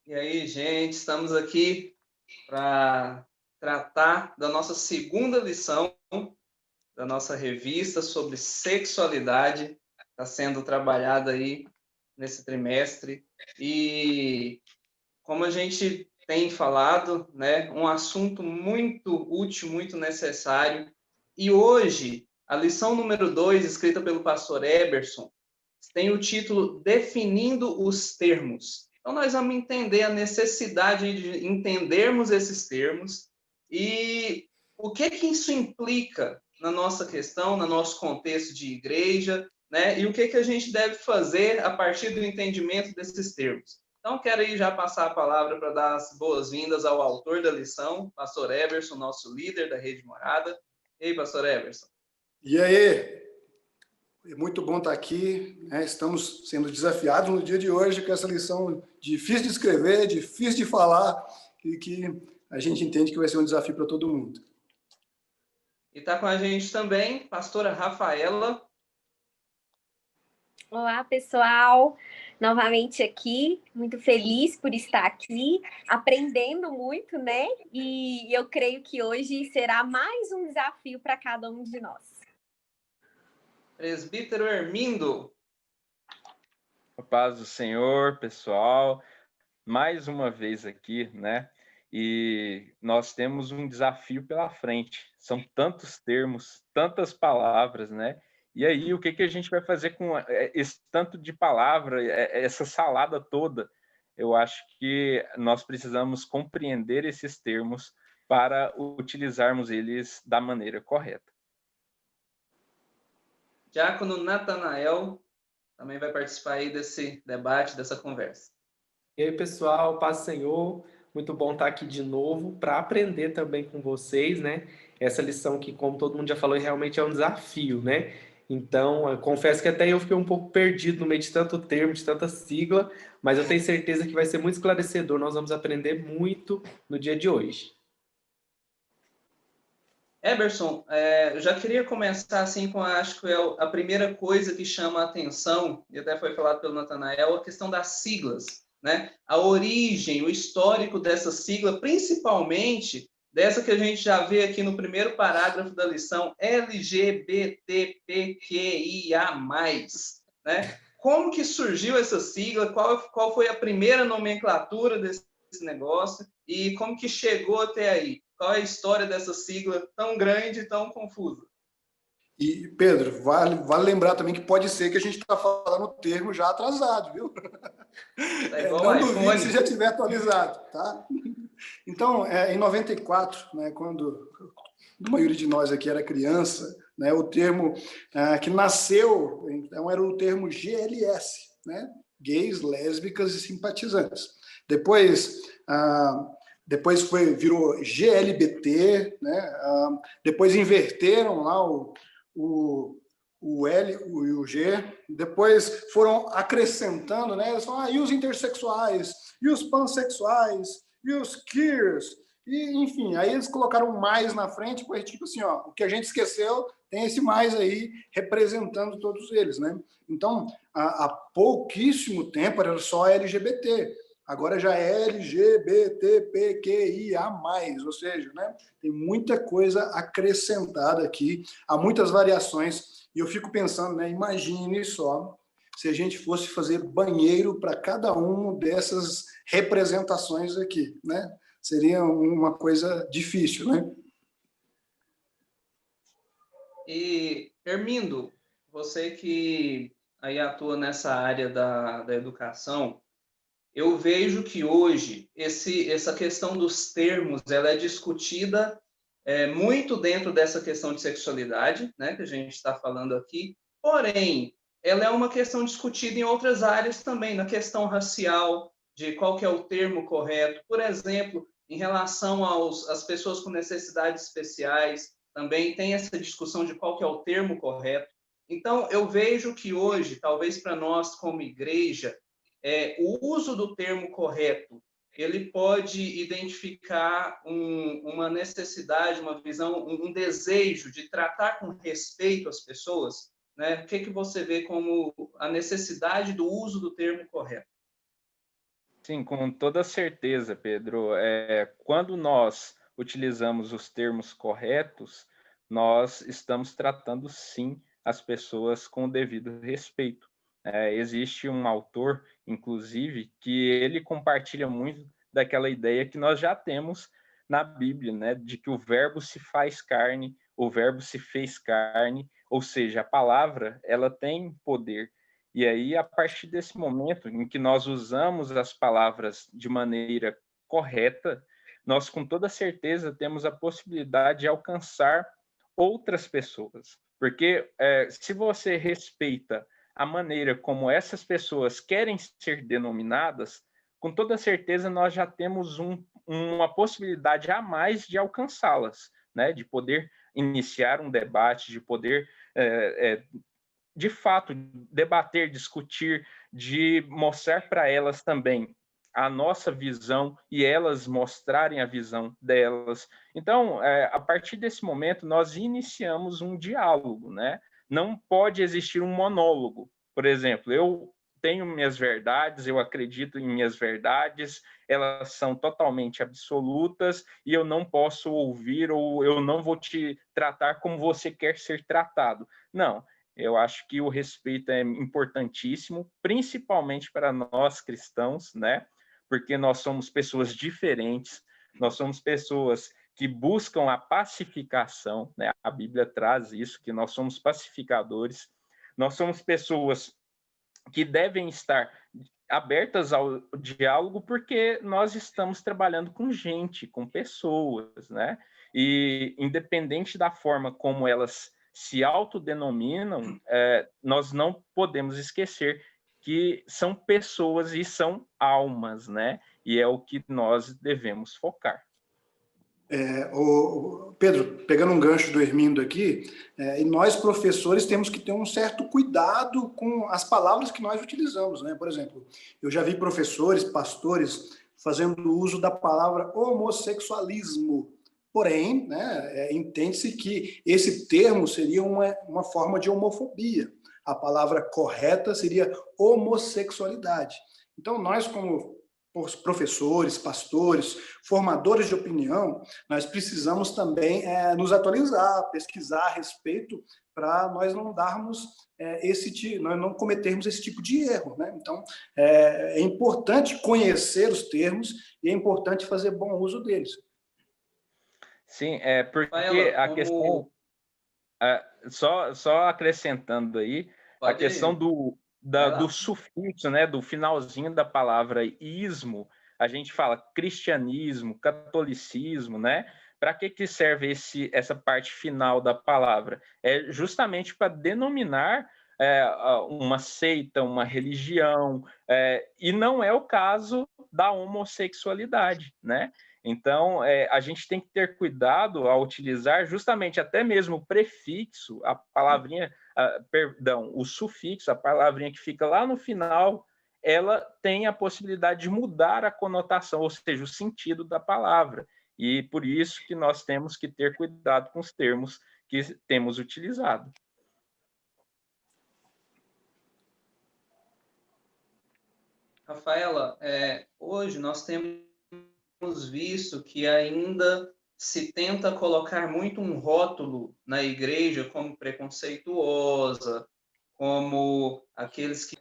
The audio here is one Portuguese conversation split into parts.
E aí, gente, estamos aqui para tratar da nossa segunda lição da nossa revista sobre sexualidade. Está sendo trabalhada aí nesse trimestre. E como a gente tem falado, né, um assunto muito útil, muito necessário. E hoje, a lição número 2, escrita pelo pastor Eberson, tem o título Definindo os Termos. Então, nós vamos entender a necessidade de entendermos esses termos e o que isso implica na nossa questão, no nosso contexto de igreja, né? E o que a gente deve fazer a partir do entendimento desses termos. Então, quero aí já passar a palavra para dar as boas-vindas ao autor da lição, pastor Eberson, nosso líder da Rede Morada. E aí, pastor Eberson? E aí? É muito bom estar aqui, né? Estamos sendo desafiados no dia de hoje com essa lição difícil de escrever, difícil de falar, e que a gente entende que vai ser um desafio para todo mundo. E está com a gente também, pastora Rafaela. Olá, pessoal! Novamente aqui, muito feliz por estar aqui, aprendendo muito, né? E eu creio que hoje será mais um desafio para cada um de nós. Presbítero Hermindo. A paz do Senhor, pessoal, mais uma vez aqui, né? E nós temos um desafio pela frente. São tantos termos, tantas palavras, né? E aí, o que a gente vai fazer com esse tanto de palavra, essa salada toda? Eu acho que nós precisamos compreender esses termos para utilizarmos eles da maneira correta. Diácono Natanael também vai participar aí desse debate, dessa conversa. E aí, pessoal, paz do Senhor, muito bom estar aqui de novo para aprender também com vocês, né? Essa lição que, como todo mundo já falou, realmente é um desafio, né? Então, eu confesso que até eu fiquei um pouco perdido no meio de tanto termo, de tanta sigla, mas eu tenho certeza que vai ser muito esclarecedor, nós vamos aprender muito no dia de hoje. Eberson, eu já queria começar assim com, acho que é a primeira coisa que chama a atenção, e até foi falado pelo Natanael, a questão das siglas, né? A origem, o histórico dessa sigla, principalmente dessa que a gente já vê aqui no primeiro parágrafo da lição, LGBTQIA+, né? Como que surgiu essa sigla? Qual foi a primeira nomenclatura desse negócio? E como que chegou até aí? Qual é a história dessa sigla tão grande e tão confusa? E, Pedro, vale lembrar também que pode ser que a gente está falando o termo já atrasado, viu? Tá igual não iPhone. duvide se já tiver atualizado, tá? Então, em 94, né, quando a maioria de nós aqui era criança, né, o termo que nasceu, então era o termo GLS, né? Gays, lésbicas e simpatizantes. Depois virou GLBT, né? Depois inverteram lá o L e o G, depois foram acrescentando, né? Eles falaram, e os intersexuais, e os pansexuais, e os queers, e enfim, aí eles colocaram mais na frente, porque tipo assim, ó, o que a gente esqueceu tem esse mais aí representando todos eles, né? Então, há pouquíssimo tempo era só LGBT, agora já é LGBTQIA+, ou seja, né, tem muita coisa acrescentada aqui, há muitas variações, e eu fico pensando, né, imagine só se a gente fosse fazer banheiro para cada uma dessas representações aqui, né? Seria uma coisa difícil, né? E, Hermindo, você que aí atua nessa área da educação, eu vejo que hoje essa questão dos termos ela é discutida muito dentro dessa questão de sexualidade, né, que a gente está falando aqui, porém, ela é uma questão discutida em outras áreas também, na questão racial, de qual que é o termo correto, por exemplo, em relação às pessoas com necessidades especiais, também tem essa discussão de qual que é o termo correto. Então, eu vejo que hoje, talvez para nós como igreja, o uso do termo correto, ele pode identificar uma necessidade, uma visão, um desejo de tratar com respeito as pessoas, né? O que você vê como a necessidade do uso do termo correto? Sim, com toda certeza, Pedro. Quando nós utilizamos os termos corretos, nós estamos tratando, sim, as pessoas com o devido respeito. Existe um autor, inclusive, que ele compartilha muito daquela ideia que nós já temos na Bíblia, né? De que o verbo se faz carne, o verbo se fez carne, ou seja, a palavra, ela tem poder. E aí, a partir desse momento em que nós usamos as palavras de maneira correta, nós com toda certeza temos a possibilidade de alcançar outras pessoas. Porque se você respeita a maneira como essas pessoas querem ser denominadas, com toda certeza nós já temos uma possibilidade a mais de alcançá-las, né? De poder iniciar um debate, de poder de fato, debater, discutir, de mostrar para elas também a nossa visão e elas mostrarem a visão delas. Então, a partir desse momento, nós iniciamos um diálogo, né? Não pode existir um monólogo. Por exemplo, eu tenho minhas verdades, eu acredito em minhas verdades, elas são totalmente absolutas e eu não posso ouvir ou eu não vou te tratar como você quer ser tratado. Não, eu acho que o respeito é importantíssimo, principalmente para nós cristãos, né? Porque nós somos pessoas diferentes, nós somos pessoas que buscam a pacificação, né? A Bíblia traz isso, que nós somos pacificadores, nós somos pessoas que devem estar abertas ao diálogo, porque nós estamos trabalhando com gente, com pessoas, né? E independente da forma como elas se autodenominam, nós não podemos esquecer que são pessoas e são almas, né? E é o que nós devemos focar. Pedro, pegando um gancho do Hermindo aqui, e nós professores temos que ter um certo cuidado com as palavras que nós utilizamos, né? Por exemplo, eu já vi professores, pastores, fazendo uso da palavra homossexualismo. Porém, né, entende-se que esse termo seria uma forma de homofobia. A palavra correta seria homossexualidade. Então, nós, como professores, pastores, formadores de opinião, nós precisamos também nos atualizar, pesquisar a respeito, para nós não darmos nós não cometermos esse tipo de erro, né? Então, é importante conhecer os termos e é importante fazer bom uso deles. Sim, porque a questão, só acrescentando aí, a questão do sufixo, né, do finalzinho da palavra ismo, a gente fala cristianismo, catolicismo, né? Para que serve essa parte final da palavra? É justamente para denominar uma seita, uma religião, e não é o caso da homossexualidade, né? Então, a gente tem que ter cuidado ao utilizar justamente até mesmo o prefixo, a palavrinha, o sufixo, a palavrinha que fica lá no final, ela tem a possibilidade de mudar a conotação, ou seja, o sentido da palavra. E por isso que nós temos que ter cuidado com os termos que temos utilizado. Rafaela, hoje nós temos visto que ainda se tenta colocar muito um rótulo na igreja como preconceituosa, como aqueles que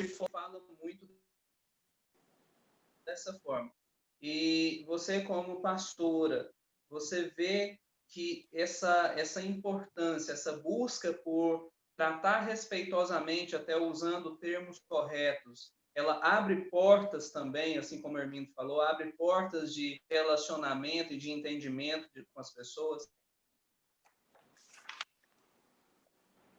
falam muito dessa forma. E você, como pastora, você vê que essa importância, essa busca por tratar respeitosamente, até usando termos corretos, ela abre portas também, assim como o Hermindo falou, abre portas de relacionamento e de entendimento com as pessoas?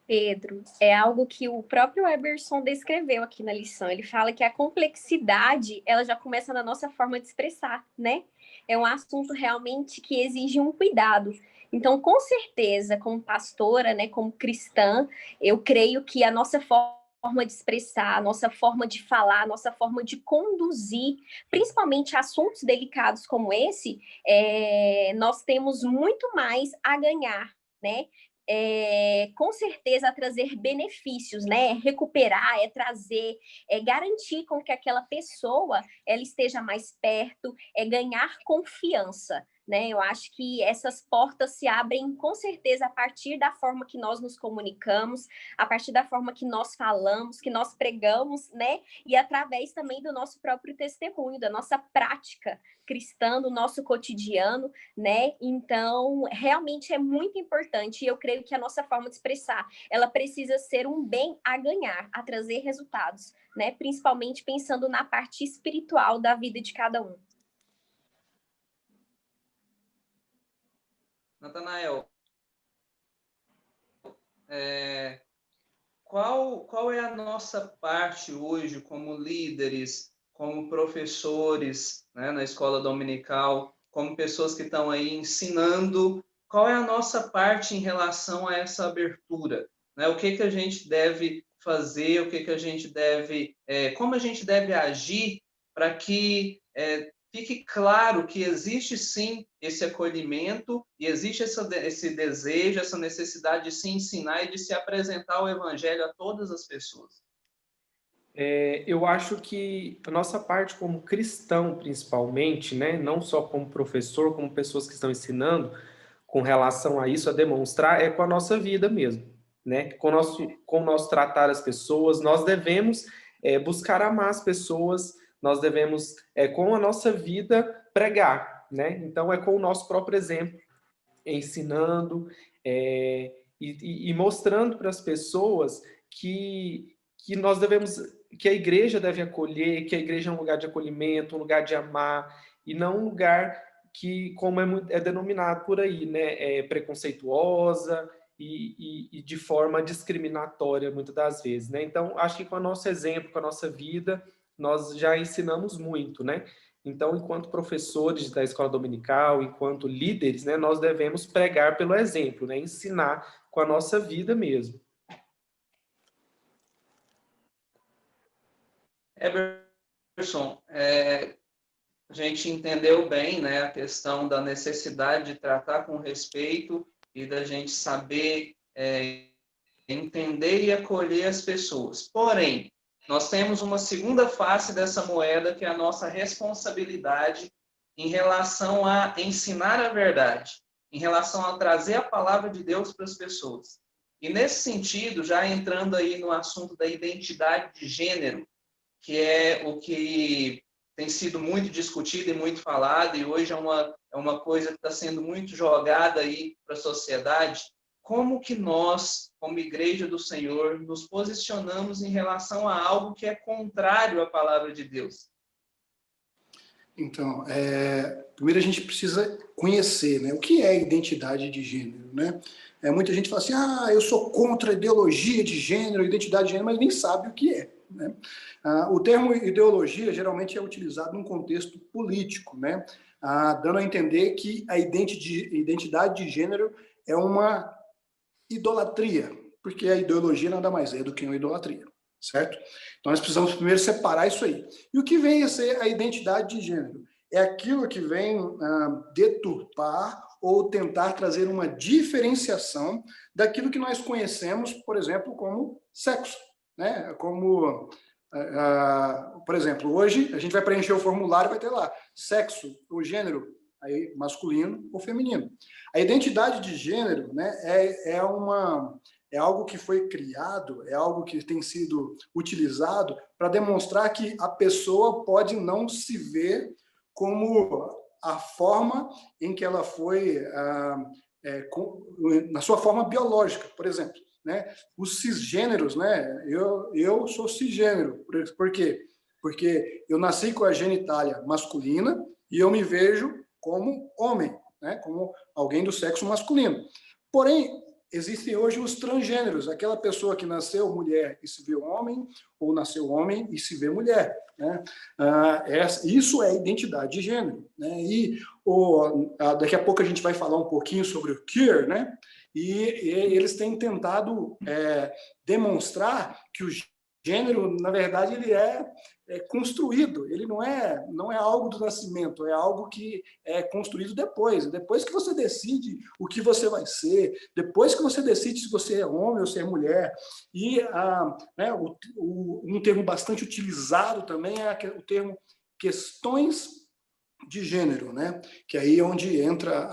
Pedro, é algo que o próprio Eberson descreveu aqui na lição. Ele fala que a complexidade, ela já começa na nossa forma de expressar, né? É um assunto realmente que exige um cuidado. Então, com certeza, como pastora, né, como cristã, eu creio que a nossa forma de expressar, a nossa forma de falar, a nossa forma de conduzir, principalmente assuntos delicados como esse, nós temos muito mais a ganhar, né? com certeza a trazer benefícios, né? Recuperar, trazer, garantir com que aquela pessoa ela esteja mais perto, ganhar confiança. Né? Eu acho que essas portas se abrem com certeza a partir da forma que nós nos comunicamos, a partir da forma que nós falamos, que nós pregamos, né? E através também do nosso próprio testemunho, da nossa prática cristã, do nosso cotidiano, né? Então, realmente é muito importante e eu creio que a nossa forma de expressar, ela precisa ser um bem a ganhar, a trazer resultados, né? Principalmente pensando na parte espiritual da vida de cada um. Natanael, qual é a nossa parte hoje como líderes, como professores, né, na escola dominical, como pessoas que estão aí ensinando, qual é a nossa parte em relação a essa abertura? Né? O que a gente deve fazer, o que a gente deve, como a gente deve agir para que fique claro que existe sim esse acolhimento e existe esse desejo, essa necessidade de se ensinar e de se apresentar o evangelho a todas as pessoas. Eu acho que a nossa parte como cristão, principalmente, né, não só como professor, como pessoas que estão ensinando, com relação a isso, a demonstrar, é com a nossa vida mesmo, né? Com o nosso tratar as pessoas, nós devemos buscar amar as pessoas, nós devemos, com a nossa vida, pregar, né? Então, é com o nosso próprio exemplo, ensinando e mostrando para as pessoas que nós devemos, que a igreja deve acolher, que a igreja é um lugar de acolhimento, um lugar de amar, e não um lugar que, como é denominado por aí, né, preconceituosa e de forma discriminatória, muitas das vezes, né? Então, acho que com o nosso exemplo, com a nossa vida, nós já ensinamos muito, né? Então, enquanto professores da escola dominical, enquanto líderes, né, nós devemos pregar pelo exemplo, né? Ensinar com a nossa vida mesmo. Eberson, a gente entendeu bem, né, a questão da necessidade de tratar com respeito e da gente saber entender e acolher as pessoas. Porém, nós temos uma segunda face dessa moeda, que é a nossa responsabilidade em relação a ensinar a verdade, em relação a trazer a palavra de Deus para as pessoas. E nesse sentido, já entrando aí no assunto da identidade de gênero, que é o que tem sido muito discutido e muito falado, e hoje é uma coisa que está sendo muito jogada aí para a sociedade. Como que nós, como Igreja do Senhor, nos posicionamos em relação a algo que é contrário à palavra de Deus? Então, primeiro a gente precisa conhecer, né, o que é identidade de gênero, né? Muita gente fala assim, eu sou contra a ideologia de gênero, identidade de gênero, mas nem sabe o que é, né? O termo ideologia geralmente é utilizado num contexto político, né? Dando a entender que a identidade de gênero é uma idolatria, porque a ideologia nada mais é do que uma idolatria, certo? Então nós precisamos primeiro separar isso aí. E o que vem a ser a identidade de gênero? É aquilo que vem deturpar ou tentar trazer uma diferenciação daquilo que nós conhecemos, por exemplo, como sexo, né? Como, por exemplo, hoje a gente vai preencher o formulário e vai ter lá sexo, o gênero, aí, masculino ou feminino. A identidade de gênero, né, é algo que foi criado, é algo que tem sido utilizado para demonstrar que a pessoa pode não se ver como a forma em que ela foi, na sua forma biológica, por exemplo, né? Os cisgêneros, né? Eu sou cisgênero. Por quê? Porque eu nasci com a genitália masculina e eu me vejo como homem, né? Como alguém do sexo masculino. Porém, existem hoje os transgêneros, aquela pessoa que nasceu mulher e se vê homem, ou nasceu homem e se vê mulher, né? Isso é identidade de gênero, né? E daqui a pouco a gente vai falar um pouquinho sobre o queer, né? E eles têm tentado demonstrar que o Gênero, na verdade, ele é construído, ele não é algo do nascimento, é algo que é construído depois que você decide o que você vai ser, depois que você decide se você é homem ou se é mulher. E né, um termo bastante utilizado também é o termo questões de gênero, né? Que aí é onde entra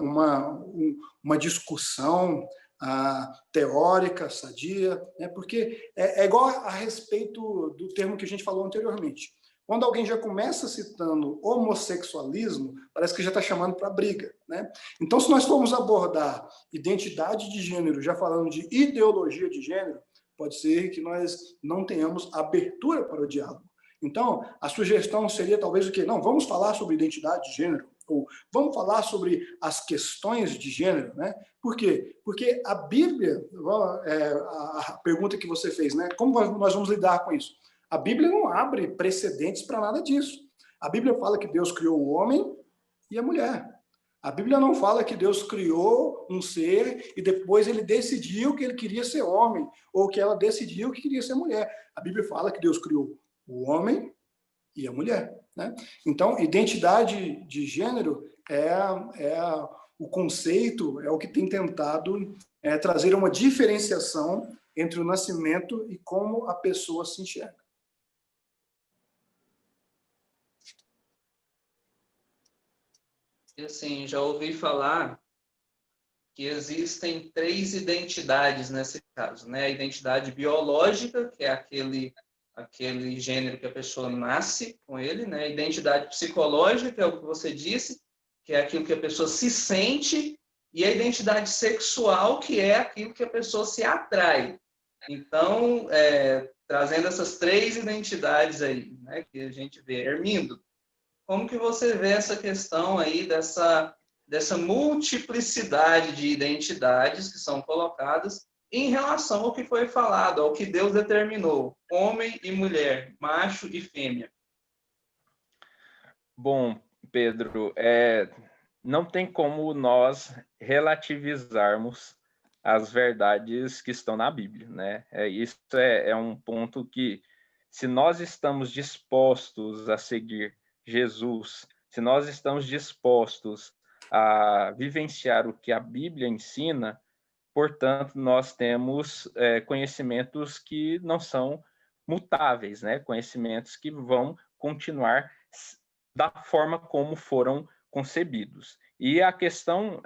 uma discussão teórica, sadia, né? Porque é igual a respeito do termo que a gente falou anteriormente. Quando alguém já começa citando homossexualismo, parece que já está chamando para briga, né? Então, se nós formos abordar identidade de gênero, já falando de ideologia de gênero, pode ser que nós não tenhamos abertura para o diálogo. Então, a sugestão seria talvez o quê? Não, vamos falar sobre identidade de gênero, ou vamos falar sobre as questões de gênero, né? Por quê? Porque a Bíblia, a pergunta que você fez, né? Como nós vamos lidar com isso? A Bíblia não abre precedentes para nada disso. A Bíblia fala que Deus criou o homem e a mulher. A Bíblia não fala que Deus criou um ser e depois ele decidiu que ele queria ser homem, ou que ela decidiu que queria ser mulher. A Bíblia fala que Deus criou o homem e a mulher, né? Então, identidade de gênero o conceito, é o que tem tentado trazer uma diferenciação entre o nascimento e como a pessoa se enxerga. E assim, já ouvi falar que existem 3 identidades nesse caso, né? A identidade biológica, que é aquele gênero que a pessoa nasce com ele, né? A identidade psicológica, que é o que você disse, que é aquilo que a pessoa se sente, e a identidade sexual, que é aquilo que a pessoa se atrai. Então, trazendo essas 3 identidades aí, né, que a gente vê. Hermindo, como que você vê essa questão aí dessa multiplicidade de identidades que são colocadas em relação ao que foi falado, ao que Deus determinou, homem e mulher, macho e fêmea? Bom, Pedro, não tem como nós relativizarmos as verdades que estão na Bíblia, né? Isso é um ponto que, se nós estamos dispostos a seguir Jesus, se nós estamos dispostos a vivenciar o que a Bíblia ensina, portanto, nós temos conhecimentos que não são mutáveis, né? Conhecimentos que vão continuar da forma como foram concebidos. E a questão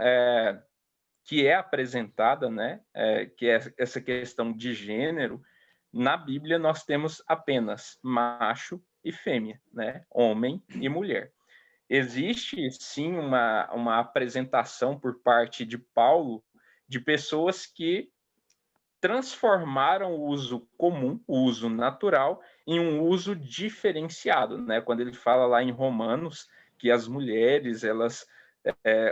que é apresentada, né, que é essa questão de gênero, na Bíblia nós temos apenas macho e fêmea, né, homem e mulher. Existe, sim, uma apresentação por parte de Paulo de pessoas que transformaram o uso comum, o uso natural, em um uso diferenciado, né? Quando ele fala lá em Romanos que as mulheres, elas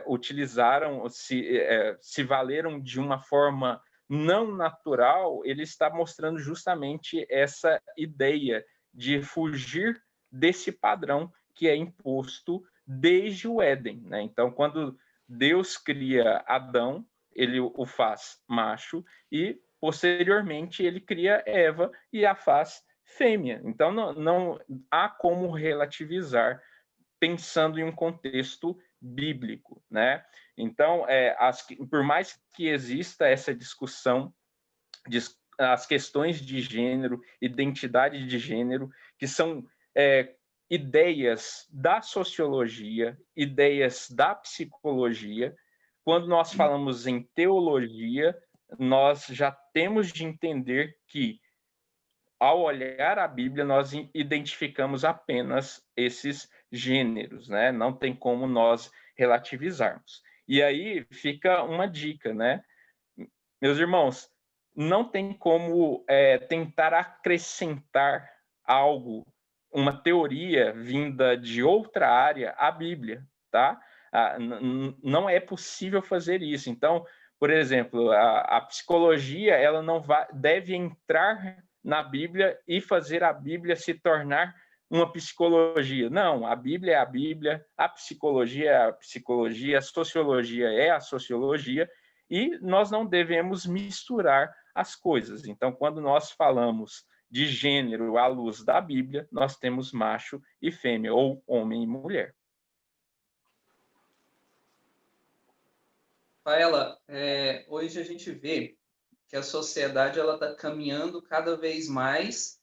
utilizaram, se valeram de uma forma não natural, ele está mostrando justamente essa ideia de fugir desse padrão que é imposto desde o Éden, né? Então, quando Deus cria Adão, ele o faz macho e, posteriormente, ele cria Eva e a faz fêmea. Então, não há como relativizar pensando em um contexto bíblico, né? Então, por mais que exista essa discussão, as questões de gênero, identidade de gênero, que são ideias da sociologia, ideias da psicologia, quando nós falamos em teologia, nós já temos de entender que, ao olhar a Bíblia, nós identificamos apenas esses gêneros, né? Não tem como nós relativizarmos. E aí fica uma dica, né? Meus irmãos, não tem como tentar acrescentar algo, uma teoria vinda de outra área à Bíblia, tá? Não é possível fazer isso. Então, por exemplo, a psicologia, ela não deve entrar na Bíblia e fazer a Bíblia se tornar uma psicologia. Não, a Bíblia é a Bíblia, a psicologia é a psicologia, a sociologia é a sociologia, e nós não devemos misturar as coisas. Então, quando nós falamos de gênero à luz da Bíblia, nós temos macho e fêmea, ou homem e mulher. Rafaela, hoje a gente vê que a sociedade está caminhando cada vez mais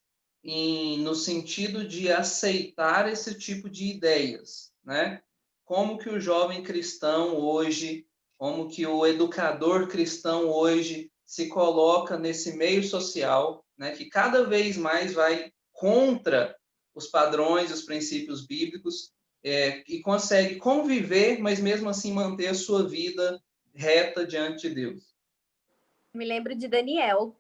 no sentido de aceitar esse tipo de ideias, né? Como que o jovem cristão hoje, como que o educador cristão hoje se coloca nesse meio social, né? Que cada vez mais vai contra os padrões, os princípios bíblicos, e consegue conviver, mas mesmo assim manter a sua vida reta diante de Deus. Me lembro de Daniel.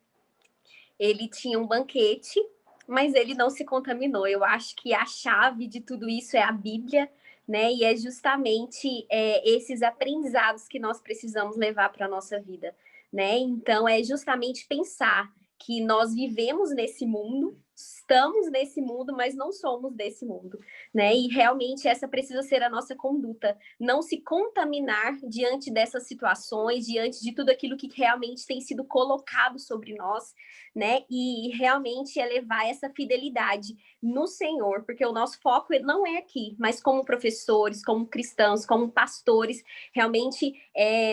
Ele tinha um banquete, mas ele não se contaminou. Eu acho que a chave de tudo isso é a Bíblia, né? E é justamente esses aprendizados que nós precisamos levar para a nossa vida, né? Então, é justamente pensar que nós vivemos nesse mundo, estamos nesse mundo, mas não somos desse mundo, né? E realmente essa precisa ser a nossa conduta, não se contaminar diante dessas situações, diante de tudo aquilo que realmente tem sido colocado sobre nós, né? E realmente levar essa fidelidade no Senhor, porque o nosso foco não é aqui, mas como professores, como cristãos, como pastores, realmente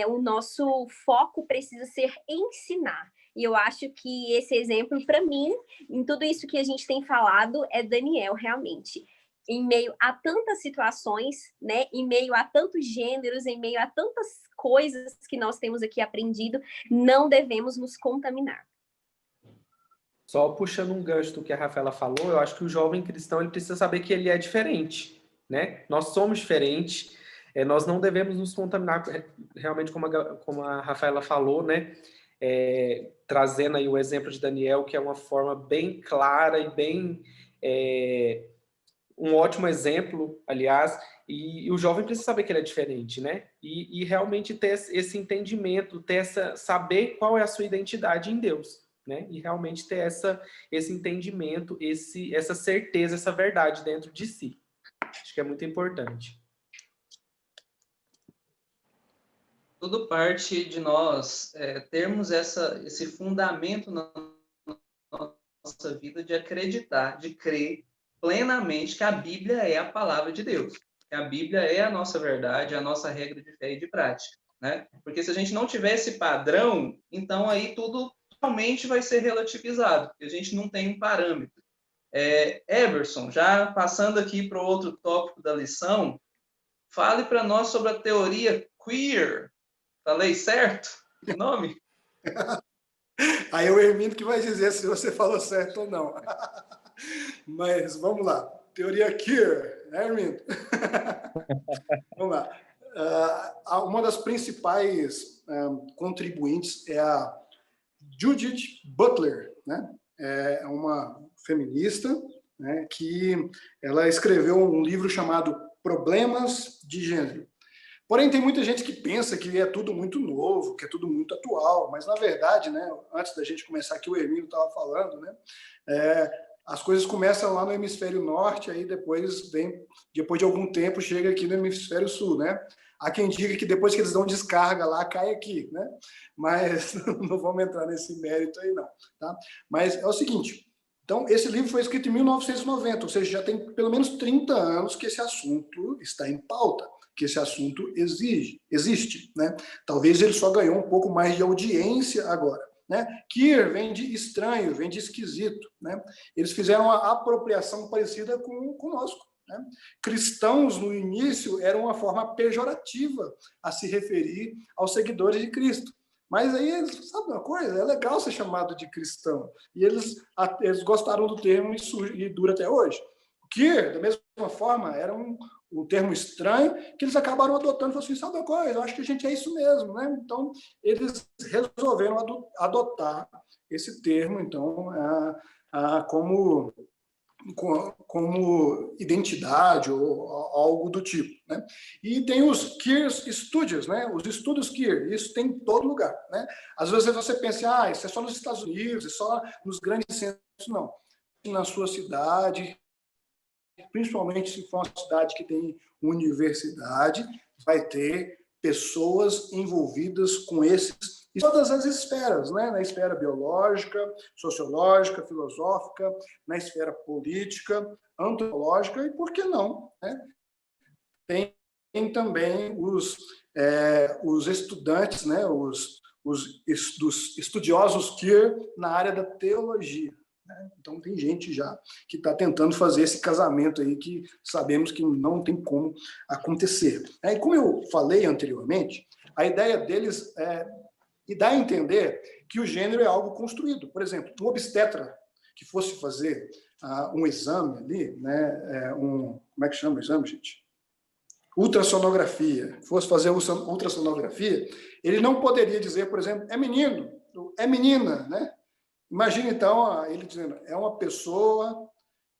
o nosso foco precisa ser ensinar. E eu acho que esse exemplo, para mim, em tudo isso que a gente tem falado, é Daniel, realmente. Em meio a tantas situações, né? Em meio a tantos gêneros, em meio a tantas coisas que nós temos aqui aprendido, não devemos nos contaminar. Só puxando um gancho do que a Rafaela falou, eu acho que o jovem cristão ele precisa saber que ele é diferente, né? Nós somos diferentes, nós não devemos nos contaminar, realmente como a Rafaela falou, né? Trazendo aí o exemplo de Daniel, que é uma forma bem clara e bem um ótimo exemplo, aliás, e o jovem precisa saber que ele é diferente, né? E realmente ter esse entendimento, saber qual é a sua identidade em Deus, né? E realmente ter esse entendimento, essa certeza, essa verdade dentro de si. Acho que é muito importante. Tudo parte de nós termos esse fundamento na nossa vida de acreditar, de crer plenamente que a Bíblia é a palavra de Deus, que a Bíblia é a nossa verdade, a nossa regra de fé e de prática, né? Porque se a gente não tiver esse padrão, então aí tudo realmente vai ser relativizado, porque a gente não tem um parâmetro. Everson, já passando aqui para o outro tópico da lição, fale para nós sobre a teoria queer. Falei certo o nome? Aí é o Hermínio que vai dizer se você falou certo ou não. Mas vamos lá. Teoria queer, né, Hermínio? Vamos lá. Uma das principais contribuintes é a Judith Butler, né? É uma feminista, né, que ela escreveu um livro chamado Problemas de Gênero. Porém, tem muita gente que pensa que é tudo muito novo, que é tudo muito atual, mas, na verdade, né, antes da gente começar aqui, o Hermínio estava falando, né, as coisas começam lá no hemisfério norte, aí depois de algum tempo, chega aqui no hemisfério sul, né? Há quem diga que depois que eles dão descarga lá, cai aqui, né? Mas não vamos entrar nesse mérito aí, não, tá? Mas é o seguinte, então, esse livro foi escrito em 1990, ou seja, já tem pelo menos 30 anos que esse assunto está em pauta, que esse assunto existe, né? Talvez ele só ganhou um pouco mais de audiência agora, né? Queer vem de estranho, vem de esquisito, né? Eles fizeram uma apropriação parecida conosco, né? Cristãos, no início, era uma forma pejorativa a se referir aos seguidores de Cristo. Mas aí, sabe uma coisa? É legal ser chamado de cristão. E eles gostaram do termo e dura até hoje. Queer, da mesma forma, era um termo estranho que eles acabaram adotando. Falaram assim, sabe uma coisa? Eu acho que a gente é isso mesmo, né? Então, eles resolveram adotar esse termo, então, como identidade ou algo do tipo, né? E tem os Queer Studios, né? Os estudos Queer, isso tem em todo lugar, né? Às vezes você pensa, isso é só nos Estados Unidos, é só nos grandes centros, não. Na sua cidade, principalmente se for uma cidade que tem universidade, vai ter pessoas envolvidas com esses em todas as esferas, né? Na esfera biológica, sociológica, filosófica, na esfera política, antropológica e, por que não, né? Tem também os estudantes, né? Os estudiosos queer na área da teologia. Né? Então, tem gente já que está tentando fazer esse casamento aí que sabemos que não tem como acontecer. E como eu falei anteriormente, a ideia deles e dá a entender que o gênero é algo construído. Por exemplo, um obstetra que fosse fazer um exame ali, né, como é que chama o exame, gente? Ultrassonografia. Fosse fazer ultrassonografia, ele não poderia dizer, por exemplo, é menino, é menina, né? Imagina, então, ele dizendo, é uma pessoa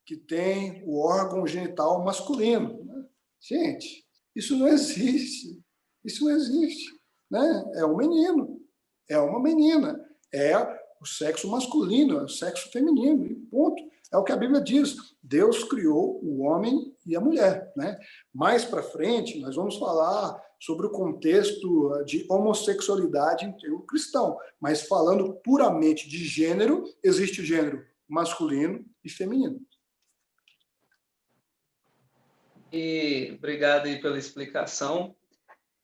que tem o órgão genital masculino. Né? Gente, isso não existe. Isso não existe. Né? É um menino, é uma menina, é o sexo masculino, é o sexo feminino, e ponto. É o que a Bíblia diz. Deus criou o homem e a mulher. Né? Mais para frente, nós vamos falar sobre o contexto de homossexualidade em termo cristão, mas falando puramente de gênero, existe o gênero masculino e feminino. E obrigado aí pela explicação.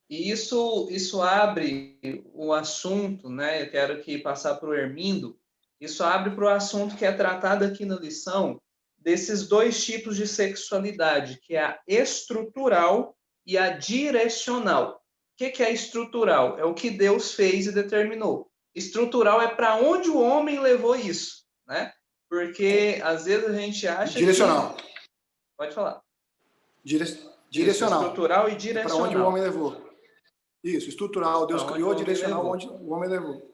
E isso abre o assunto, né? Eu quero aqui passar para o Hermindo. Isso abre para o assunto que é tratado aqui na lição, desses dois tipos de sexualidade, que é a estrutural e a direcional. O que é estrutural? É o que Deus fez e determinou. Estrutural é para onde o homem levou isso, né? Porque às vezes a gente acha direcional. que... Pode falar. Direcional. Isso, estrutural e direcional. Para onde o homem levou. Isso, estrutural. Deus criou, direcional, onde o homem levou.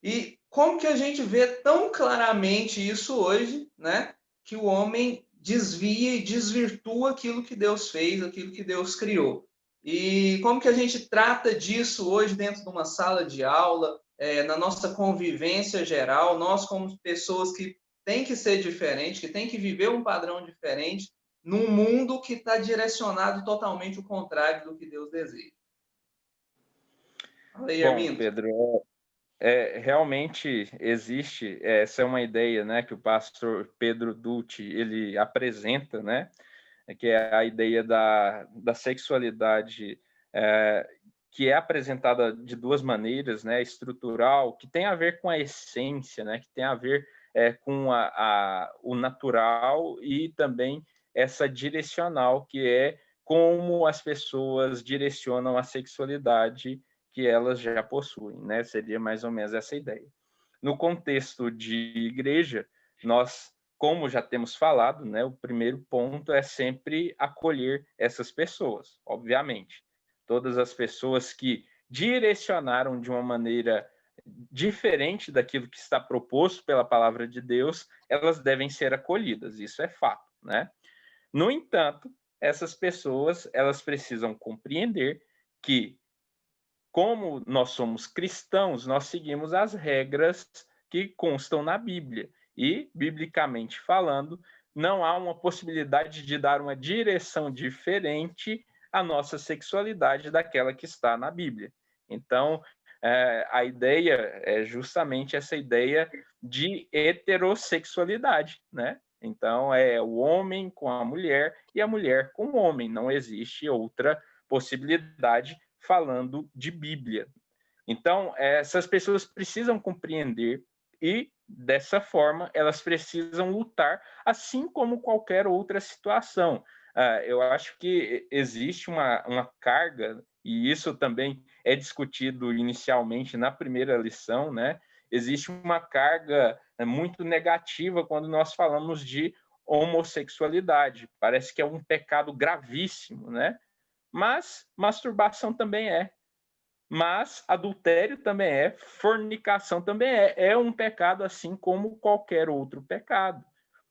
E como que a gente vê tão claramente isso hoje, né? Que o homem desvia e desvirtua aquilo que Deus fez, aquilo que Deus criou. E como que a gente trata disso hoje dentro de uma sala de aula, na nossa convivência geral, nós como pessoas que têm que ser diferentes, que têm que viver um padrão diferente, num mundo que está direcionado totalmente o contrário do que Deus deseja. Fala aí, Armindo. Bom, Pedro, realmente existe, essa é uma ideia, né, que o pastor Pedro Dutti, ele apresenta, né, que é a ideia da sexualidade que é apresentada de duas maneiras, né, estrutural, que tem a ver com a essência, né, que tem a ver com o natural, e também essa direcional, que é como as pessoas direcionam a sexualidade que elas já possuem, né? Seria mais ou menos essa ideia. No contexto de igreja, nós, como já temos falado, né, o primeiro ponto é sempre acolher essas pessoas, obviamente. Todas as pessoas que direcionaram de uma maneira diferente daquilo que está proposto pela palavra de Deus, elas devem ser acolhidas, isso é fato, né? No entanto, essas pessoas, elas precisam compreender que, como nós somos cristãos, nós seguimos as regras que constam na Bíblia. E, biblicamente falando, não há uma possibilidade de dar uma direção diferente à nossa sexualidade daquela que está na Bíblia. Então, a ideia é justamente essa ideia de heterossexualidade, né? Então, é o homem com a mulher e a mulher com o homem. Não existe outra possibilidade falando de Bíblia. Então, essas pessoas precisam compreender e, dessa forma, elas precisam lutar, assim como qualquer outra situação. Eu acho que existe uma carga, e isso também é discutido inicialmente na primeira lição, né? Existe uma carga muito negativa quando nós falamos de homossexualidade. Parece que é um pecado gravíssimo, né? Mas masturbação também é. Mas adultério também é, fornicação também é um pecado assim como qualquer outro pecado.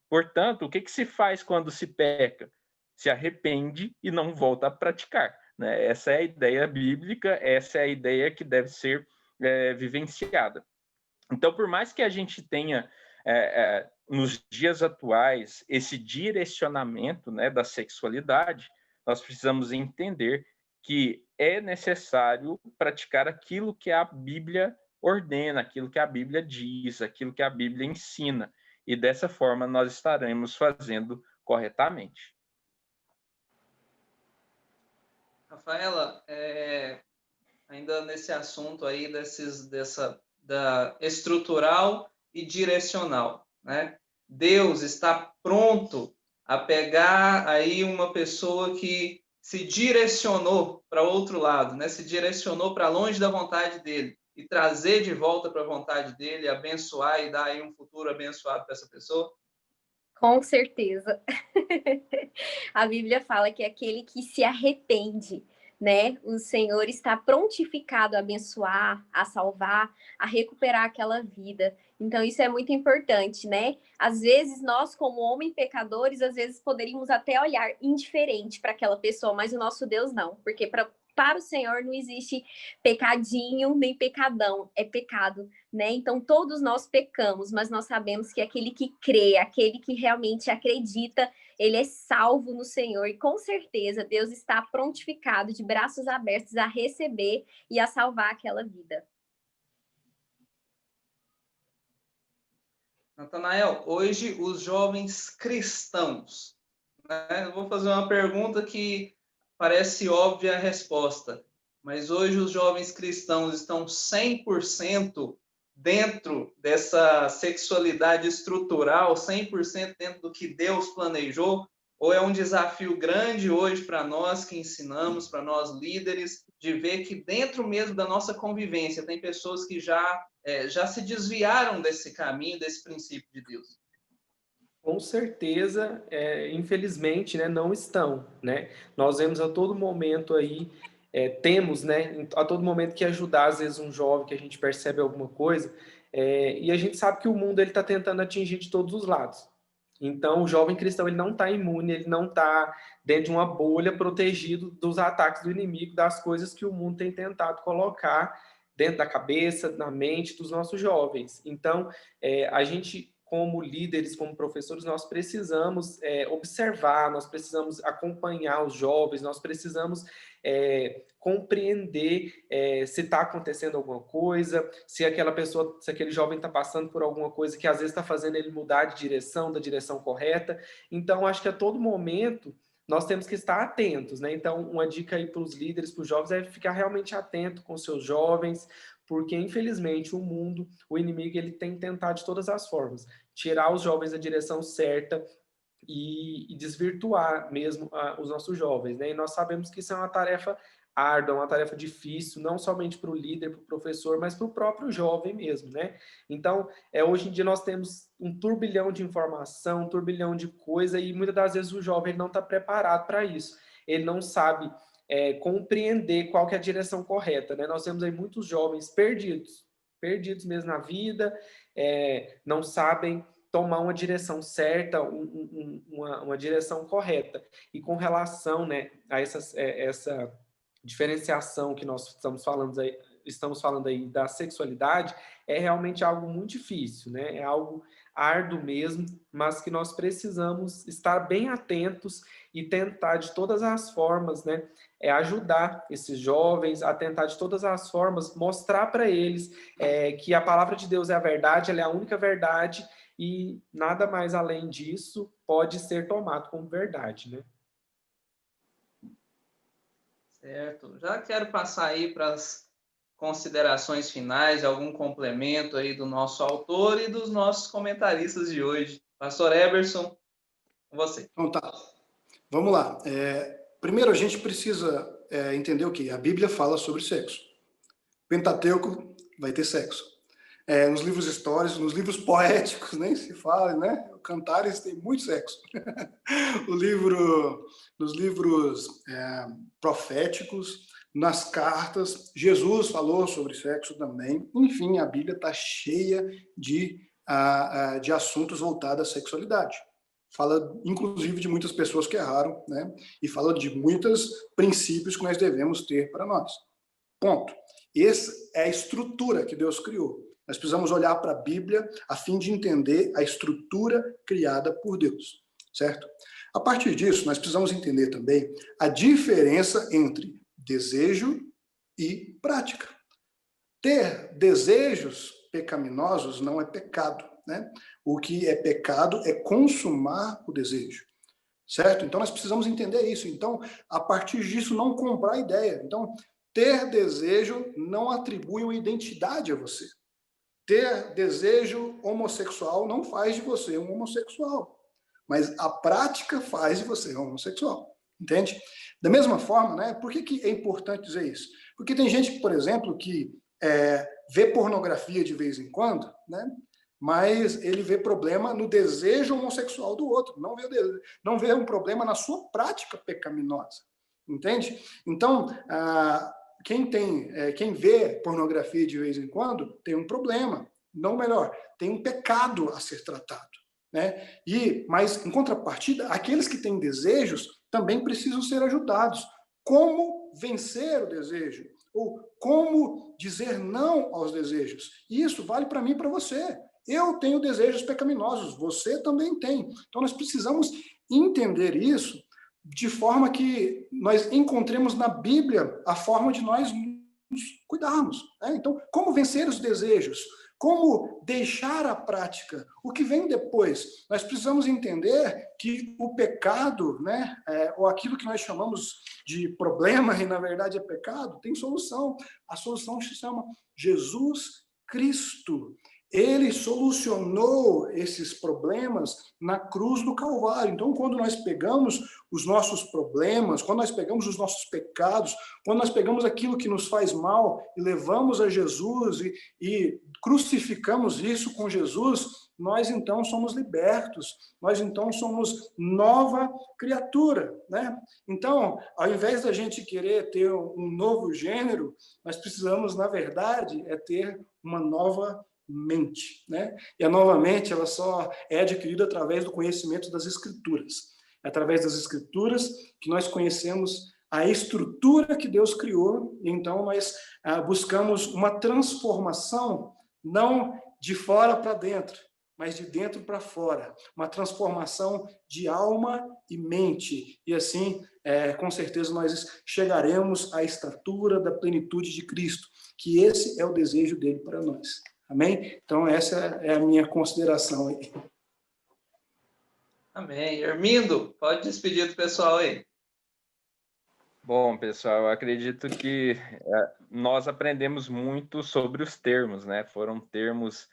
Portanto, o que se faz quando se peca? Se arrepende e não volta a praticar, né? Essa é a ideia bíblica, essa é a ideia que deve ser vivenciada. Então, por mais que a gente tenha, nos dias atuais, esse direcionamento, né, da sexualidade, nós precisamos entender que é necessário praticar aquilo que a Bíblia ordena, aquilo que a Bíblia diz, aquilo que a Bíblia ensina. E dessa forma nós estaremos fazendo corretamente. Rafaela, ainda nesse assunto aí da estrutural e direcional, né? Deus está pronto a pegar aí uma pessoa que se direcionou para outro lado, né? Se direcionou para longe da vontade dele e trazer de volta para a vontade dele, abençoar e dar aí um futuro abençoado para essa pessoa? Com certeza. A Bíblia fala que é aquele que se arrepende, né? O Senhor está prontificado a abençoar, a salvar, a recuperar aquela vida. Então, isso é muito importante, né? Às vezes, nós, como homens pecadores, às vezes poderíamos até olhar indiferente para aquela pessoa, mas o nosso Deus não, porque para o Senhor não existe pecadinho nem pecadão, é pecado, né? Então todos nós pecamos, mas nós sabemos que aquele que crê, aquele que realmente acredita, ele é salvo no Senhor e com certeza Deus está prontificado, de braços abertos a receber e a salvar aquela vida. Natanael, hoje os jovens cristãos, né? Eu vou fazer uma pergunta que parece óbvia a resposta, mas hoje os jovens cristãos estão 100% dentro dessa sexualidade estrutural, 100% dentro do que Deus planejou? Ou é um desafio grande hoje para nós que ensinamos, para nós líderes, de ver que dentro mesmo da nossa convivência tem pessoas que já se desviaram desse caminho, desse princípio de Deus? Com certeza, infelizmente, né, não estão, né? Nós vemos a todo momento aí, temos, né, a todo momento que ajudar, às vezes, um jovem que a gente percebe alguma coisa, e a gente sabe que o mundo ele está tentando atingir de todos os lados. Então, o jovem cristão ele não está imune, ele não está dentro de uma bolha protegido dos ataques do inimigo, das coisas que o mundo tem tentado colocar dentro da cabeça, na mente dos nossos jovens. Então, a gente, como líderes, como professores, nós precisamos observar, nós precisamos acompanhar os jovens, nós precisamos compreender se está acontecendo alguma coisa, se aquela pessoa, se aquele jovem está passando por alguma coisa que às vezes está fazendo ele mudar de direção, da direção correta. Então, acho que a todo momento nós temos que estar atentos, né? Então, uma dica aí para os líderes, para os jovens, é ficar realmente atento com seus jovens, porque, infelizmente, o mundo, o inimigo, ele tem tentado de todas as formas tirar os jovens da direção certa e desvirtuar mesmo os nossos jovens, né? E nós sabemos que isso é uma tarefa árdua, uma tarefa difícil, não somente para o líder, para o professor, mas para o próprio jovem mesmo, né? Então, hoje em dia nós temos um turbilhão de informação, um turbilhão de coisa, e muitas das vezes o jovem não está preparado para isso. Ele não sabe compreender qual que é a direção correta, né? Nós temos aí muitos jovens perdidos mesmo na vida, não sabem tomar uma direção certa, uma direção correta. E com relação, né, a essa diferenciação que nós estamos falando aí da sexualidade, é realmente algo muito difícil, né? É algo árduo mesmo, mas que nós precisamos estar bem atentos e tentar de todas as formas, né, ajudar esses jovens, a tentar de todas as formas mostrar para eles que a palavra de Deus é a verdade, ela é a única verdade e nada mais além disso pode ser tomado como verdade, né? Certo. Já quero passar aí para as considerações finais, algum complemento aí do nosso autor e dos nossos comentaristas de hoje. Pastor Eberson, com você. Então tá, vamos lá. Primeiro a gente precisa entender o que? A Bíblia fala sobre sexo. Pentateuco vai ter sexo. Nos livros históricos, nos livros poéticos, nem se fala, né? Cantares tem muito sexo. Nos livros proféticos, nas cartas, Jesus falou sobre sexo também. Enfim, a Bíblia está cheia de assuntos voltados à sexualidade. Fala, inclusive, de muitas pessoas que erraram, né? E fala de muitos princípios que nós devemos ter para nós. Ponto. Essa é a estrutura que Deus criou. Nós precisamos olhar para a Bíblia a fim de entender a estrutura criada por Deus, certo? A partir disso, nós precisamos entender também a diferença entre desejo e prática. Ter desejos pecaminosos não é pecado, né? O que é pecado é consumar o desejo, certo? Então, nós precisamos entender isso. Então, a partir disso, não comprar a ideia. Então, ter desejo não atribui uma identidade a você. Ter desejo homossexual não faz de você um homossexual, mas a prática faz de você um homossexual, entende? Da mesma forma, né? Por que é importante dizer isso? Porque tem gente, por exemplo, que vê pornografia de vez em quando, né? Mas ele vê problema no desejo homossexual do outro, não vê um problema na sua prática pecaminosa, entende? Então, quem vê pornografia de vez em quando tem um problema, não melhor, tem um pecado a ser tratado, né? Mas, em contrapartida, aqueles que têm desejos também precisam ser ajudados. Como vencer o desejo? Ou como dizer não aos desejos? E isso vale para mim e para você. Eu tenho desejos pecaminosos, você também tem. Então, nós precisamos entender isso de forma que nós encontremos na Bíblia a forma de nós nos cuidarmos, né? Então, como vencer os desejos? Como deixar a prática? O que vem depois? Nós precisamos entender que o pecado, né, ou aquilo que nós chamamos de problema, e na verdade é pecado, tem solução. A solução se chama Jesus Cristo. Ele solucionou esses problemas na cruz do Calvário. Então, quando nós pegamos os nossos problemas, quando nós pegamos os nossos pecados, quando nós pegamos aquilo que nos faz mal e levamos a Jesus e crucificamos isso com Jesus, nós então somos libertos, nós então somos nova criatura, né? Então, ao invés da gente querer ter um novo gênero, nós precisamos, na verdade, ter uma nova mente, né? E a nova mente, ela só é adquirida através do conhecimento das Escrituras. É através das Escrituras que nós conhecemos a estrutura que Deus criou, e então nós buscamos uma transformação não de fora para dentro, mas de dentro para fora, uma transformação de alma e mente, e assim, com certeza, nós chegaremos à estatura da plenitude de Cristo, que esse é o desejo dele para nós. Amém? Então, essa é a minha consideração aí. Amém. Hermindo, pode despedir do pessoal aí. Bom, pessoal, eu acredito que nós aprendemos muito sobre os termos, né? Foram termos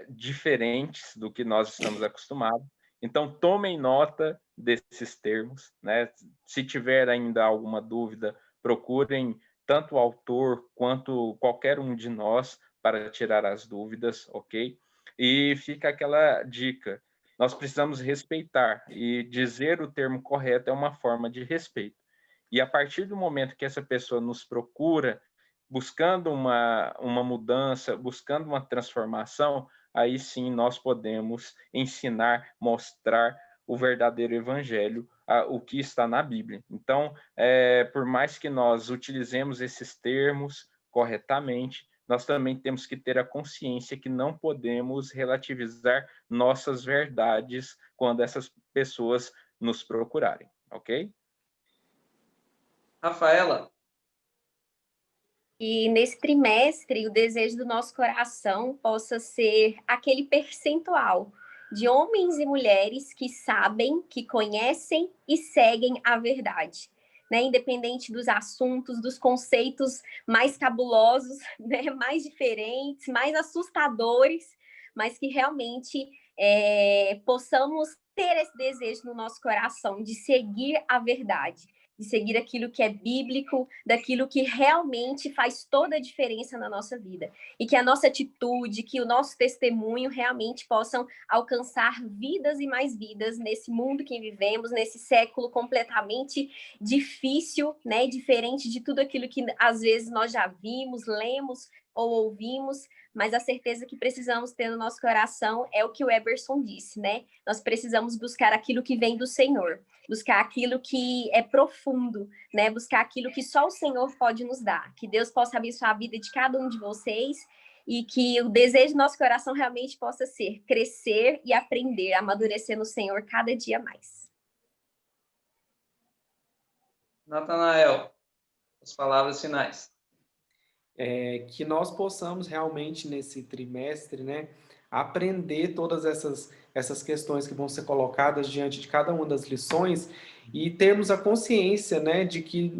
diferentes do que nós estamos acostumados. Então, tomem nota desses termos, né? Se tiver ainda alguma dúvida, procurem tanto o autor quanto qualquer um de nós para tirar as dúvidas, ok? E fica aquela dica: nós precisamos respeitar, e dizer o termo correto é uma forma de respeito. E a partir do momento que essa pessoa nos procura, buscando uma mudança, buscando uma transformação, aí sim nós podemos ensinar, mostrar o verdadeiro evangelho, o que está na Bíblia. Então, por mais que nós utilizemos esses termos corretamente, nós também temos que ter a consciência que não podemos relativizar nossas verdades quando essas pessoas nos procurarem, ok? Rafaela. E nesse trimestre, o desejo do nosso coração possa ser aquele percentual de homens e mulheres que sabem, que conhecem e seguem a verdade, né? Independente dos assuntos, dos conceitos mais cabulosos, né? Mais diferentes, mais assustadores, mas que realmente possamos ter esse desejo no nosso coração de seguir a verdade, de seguir aquilo que é bíblico, daquilo que realmente faz toda a diferença na nossa vida. E que a nossa atitude, que o nosso testemunho realmente possam alcançar vidas e mais vidas nesse mundo que vivemos, nesse século completamente difícil, né? Diferente de tudo aquilo que às vezes nós já vimos, lemos ou ouvimos, mas a certeza que precisamos ter no nosso coração é o que o Eberson disse, né? Nós precisamos buscar aquilo que vem do Senhor, buscar aquilo que é profundo, né? Buscar aquilo que só o Senhor pode nos dar. Que Deus possa abençoar a vida de cada um de vocês e que o desejo do nosso coração realmente possa ser crescer e aprender, amadurecer no Senhor cada dia mais. Natanael, as palavras finais. Que nós possamos realmente nesse trimestre, né, aprender todas essas questões que vão ser colocadas diante de cada uma das lições e termos a consciência, né, de que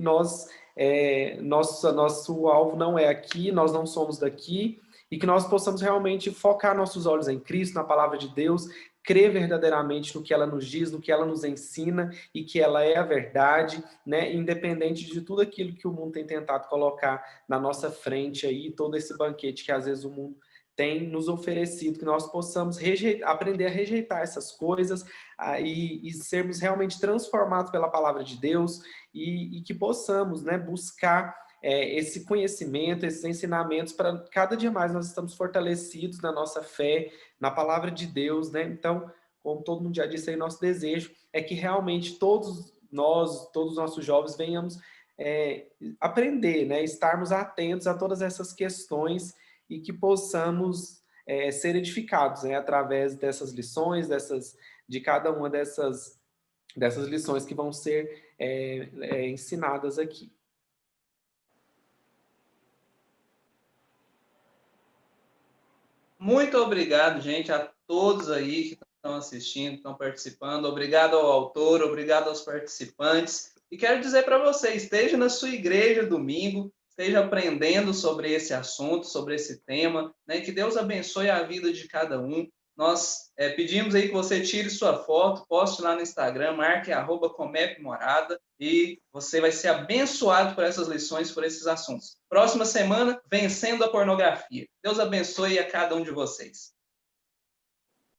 nosso alvo não é aqui, nós não somos daqui, e que nós possamos realmente focar nossos olhos em Cristo, na palavra de Deus, crer verdadeiramente no que ela nos diz, no que ela nos ensina e que ela é a verdade, né, independente de tudo aquilo que o mundo tem tentado colocar na nossa frente aí, todo esse banquete que às vezes o mundo tem nos oferecido, que nós possamos aprender a rejeitar essas coisas e sermos realmente transformados pela palavra de Deus e que possamos, né, buscar esse conhecimento, esses ensinamentos, para cada dia mais nós estamos fortalecidos na nossa fé, na palavra de Deus, né? Então, como todo mundo já disse aí, nosso desejo é que realmente todos os nossos jovens venhamos aprender, né? Estarmos atentos a todas essas questões e que possamos ser edificados, né? Através dessas lições, de cada uma dessas lições que vão ser ensinadas aqui. Muito obrigado, gente, a todos aí que estão assistindo, estão participando. Obrigado ao autor, obrigado aos participantes. E quero dizer para você, esteja na sua igreja domingo, esteja aprendendo sobre esse assunto, sobre esse tema, né? Que Deus abençoe a vida de cada um. Nós pedimos aí que você tire sua foto, poste lá no Instagram, marque @comepmorada e você vai ser abençoado por essas lições, por esses assuntos. Próxima semana, vencendo a pornografia. Deus abençoe a cada um de vocês.